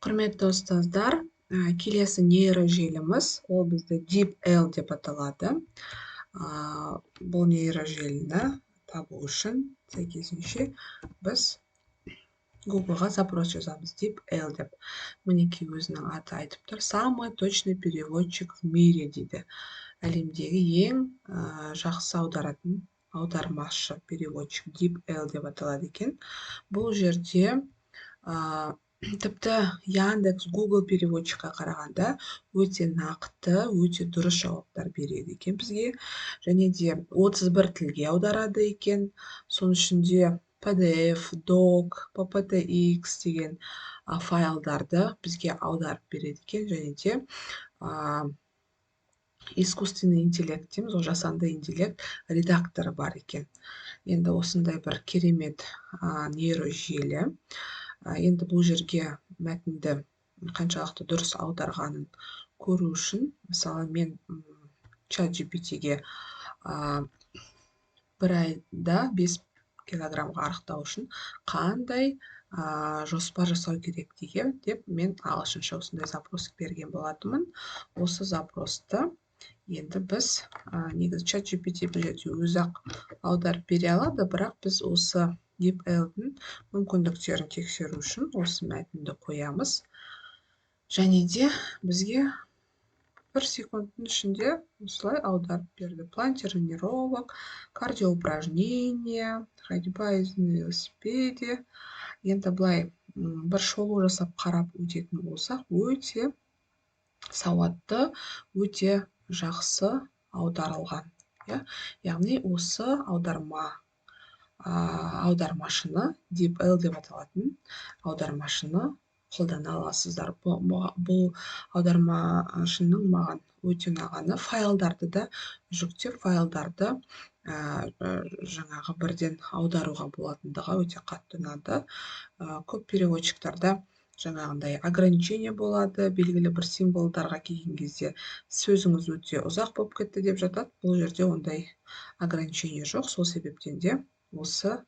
Құрметті ұстаздар, келесі нейрожеліміз, ол бізді DeepL деп аталады. Бұл нейрожеліні табу үшін сәйкесінше біз Google-ға запрос жазамыз, DeepL деп. Мінекей өзінің аты айтып тұр. Самый точный переводчик в мире дейді. Әлемдегі ең жақсы аударатын аудармашы переводчик DeepL деп аталады екен. Бұл жерде тіпті Яндекс, Google переводчикқа қарағанда өте нақты, өте дұрыс жауаптар береді екен бізге. Және де 31 тілге аударады екен. Соның ішінде PDF, Doc, PPTX деген файлдарды бізге аударып береді екен. Және де искусственный интеллект дейміз, ол жасанды интеллект редакторы бар екен. Енді осындай бір керемет нейрожелі. Енді бұл жерге мәтінді қаншалықты дұрыс аударғанын көру үшін, мысалы, мен ChatGPT-ге бір айда 5 килограммға арықтау үшін қандай жоспар жасау керек деп мен ағылшынша осындай запрос берген болатынмын. Осы запросты енді біз негізі ChatGPT бұл жерде өзі-ақ аударып бере алады, бірақ біз осы DeepL-дің мүмкіндіктерін тексеру үшін осы мәтінді қоямыз. Және де бізге 1 секундтың ішінде осылай аударып берді. План тренировок, кардиоупражнения, ходьба на велосипеде. Енді былай бір шолу жасап қарап өтетін болсақ, өте сауатты, өте жақсы аударылған. Яғни осы аудармашыны, DeepL деп аталатын аудармашыны қолдана аласыздар. Бұл аудармашының маған өте ұнағаны файлдарды да жүктеп, файлдарды жаңағы бірден аударуға болатындығы өте қатты ұнады. Көп переводчиктарда жаңағындай ограничение болады, белгілі бір символдарға келген кезде сөзіңіз өте ұзақ болып кетті деп жатады. Бұл жерде ондай ограничение жоқ. Сол себептен де осы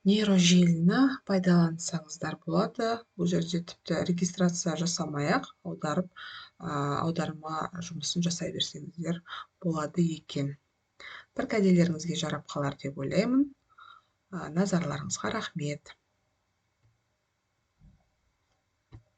нейрожеліні пайдалансаңыздар болады. Бұл жерде тіпті регистрация жасамай-ақ аударма жұмысын жасай берсеңіздер болады екен. Бір кәделеріңізге жарап қалар деп ойлаймын. Назарларыңызға рахмет.